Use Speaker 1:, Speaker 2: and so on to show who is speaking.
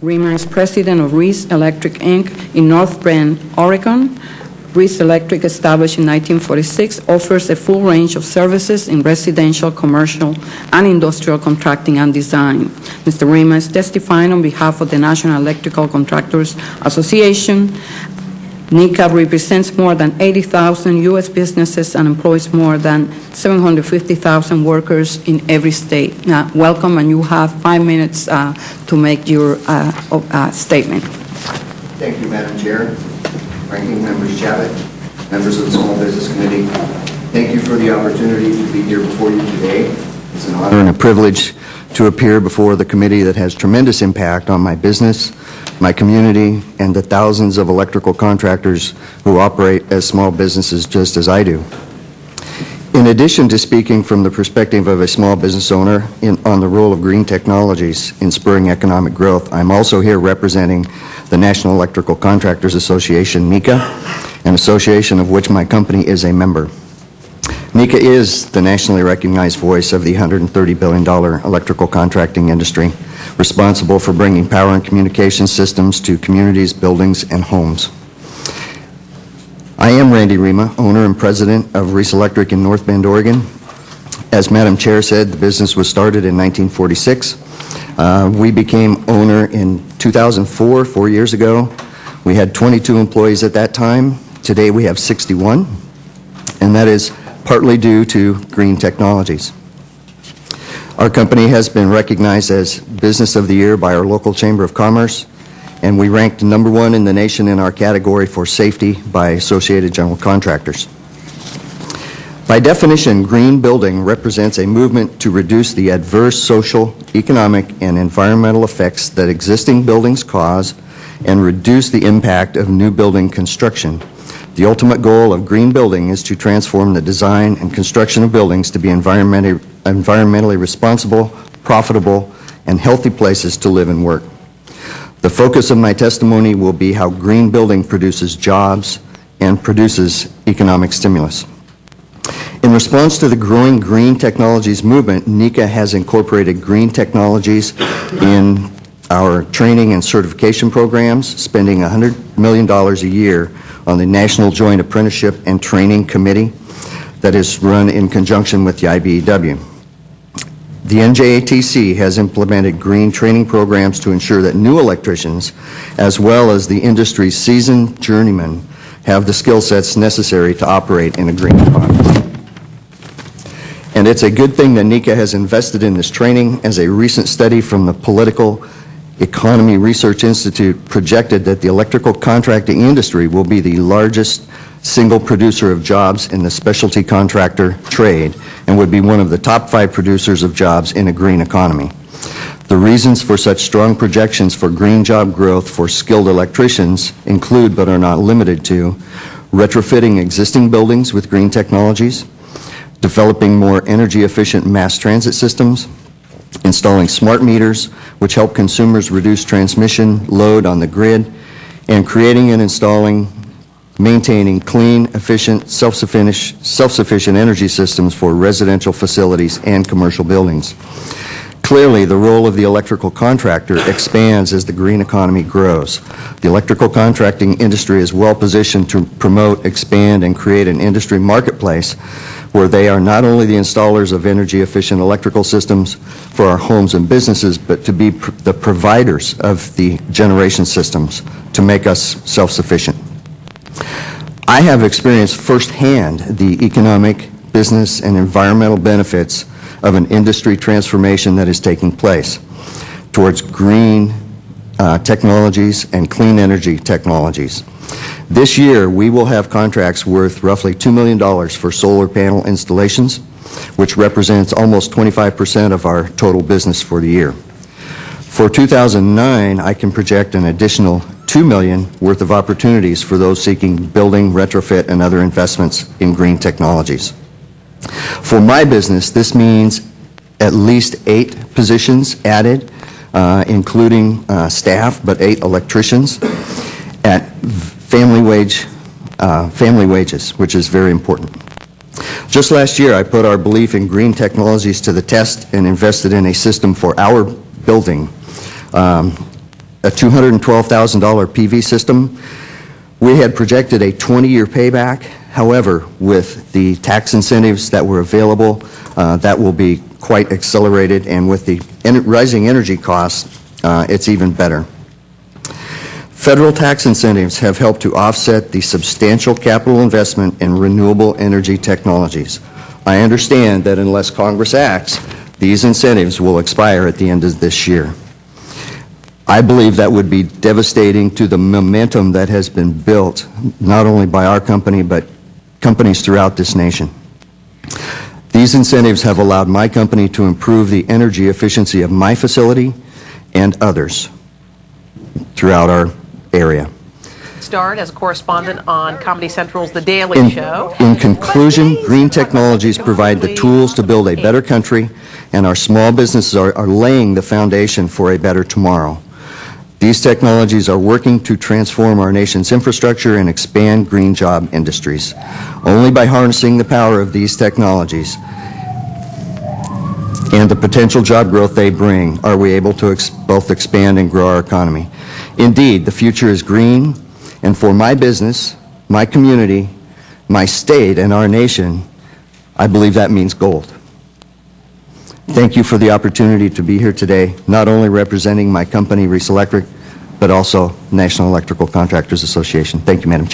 Speaker 1: Rema is president of Reese Electric Inc. in North Bend, Oregon. Reese Electric, established in 1946, offers a full range of services in residential, commercial, and industrial contracting and design. Mr. Rema is testifying on behalf of the National Electrical Contractors Association. NECA represents more than 80,000 U.S. businesses and employs more than 750,000 workers in every state. Now, welcome, and you have 5 minutes to make your statement.
Speaker 2: Thank you, Madam Chair. Ranking Members Chavit, members of the Small Business Committee, thank you for the opportunity to be here before you today. It's an honor and a privilege to appear before the committee that has tremendous impact on my business, my community, and the thousands of electrical contractors who operate as small businesses just as I do. In addition to speaking from the perspective of a small business owner on the role of green technologies in spurring economic growth, I'm also here representing the National Electrical Contractors Association, NECA, an association of which my company is a member. NECA is the nationally recognized voice of the $130 billion electrical contracting industry, responsible for bringing power and communication systems to communities, buildings, and homes. I am Randy Rema, owner and president of Reese Electric in North Bend, Oregon. As Madam Chair said, the business was started in 1946. We became owner in 2004, 4 years ago. We had 22 employees at that time. Today we have 61, and that is partly due to green technologies. Our company has been recognized as Business of the Year by our local Chamber of Commerce, and we ranked #1 in the nation in our category for safety by Associated General Contractors. By definition, green building represents a movement to reduce the adverse social, economic, and environmental effects that existing buildings cause and reduce the impact of new building construction. The ultimate goal of green building is to transform the design and construction of buildings to be environmentally responsible, profitable, and healthy places to live and work. The focus of my testimony will be how green building produces jobs and produces economic stimulus. In response to the growing green technologies movement, NECA has incorporated green technologies in our training and certification programs, spending $100 million a year on the National Joint Apprenticeship and Training Committee that is run in conjunction with the IBEW. The NJATC has implemented green training programs to ensure that new electricians, as well as the industry's seasoned journeymen, have the skill sets necessary to operate in a green economy. And it's a good thing that NECA has invested in this training, as a recent study from the Political Economy Research Institute projected that the electrical contracting industry will be the largest single producer of jobs in the specialty contractor trade and would be one of the top 5 producers of jobs in a green economy. The reasons for such strong projections for green job growth for skilled electricians include, but are not limited to, retrofitting existing buildings with green technologies, developing more energy-efficient mass transit systems, installing smart meters, which help consumers reduce transmission load on the grid, and creating and installing, maintaining clean, efficient, self-sufficient energy systems for residential facilities and commercial buildings. Clearly, the role of the electrical contractor expands as the green economy grows. The electrical contracting industry is well positioned to promote, expand, and create an industry marketplace where they are not only the installers of energy-efficient electrical systems for our homes and businesses, but to be the providers of the generation systems to make us self-sufficient. I have experienced firsthand the economic, business, and environmental benefits of an industry transformation that is taking place towards green technologies and clean energy technologies. This year, we will have contracts worth roughly $2 million for solar panel installations, which represents almost 25% of our total business for the year. For 2009, I can project an additional $2 million worth of opportunities for those seeking building, retrofit, and other investments in green technologies. For my business, this means at least 8 positions added, including staff, but 8 electricians at family wages, which is very important. Just last year, I put our belief in green technologies to the test and invested in a system for our building a $212,000 PV system. We had projected a 20-year payback. However, with the tax incentives that were available, that will be quite accelerated, and with the rising energy costs, it's even better. Federal tax incentives have helped to offset the substantial capital investment in renewable energy technologies. I understand that unless Congress acts, these incentives will expire at the end of this year. I believe that would be devastating to the momentum that has been built, not only by our company, but companies throughout this nation. These incentives have allowed my company to improve the energy efficiency of my facility and others throughout our area.
Speaker 3: Starred as a correspondent on Comedy Central's The Daily Show.
Speaker 2: In conclusion, green technologies provide the tools to build a better country, and our small businesses are laying the foundation for a better tomorrow. These technologies are working to transform our nation's infrastructure and expand green job industries. Only by harnessing the power of these technologies and the potential job growth they bring are we able to both expand and grow our economy. Indeed, the future is green, and for my business, my community, my state, and our nation, I believe that means gold. Thank you for the opportunity to be here today, not only representing my company, Reese Electric, but also National Electrical Contractors Association. Thank you, Madam Chair.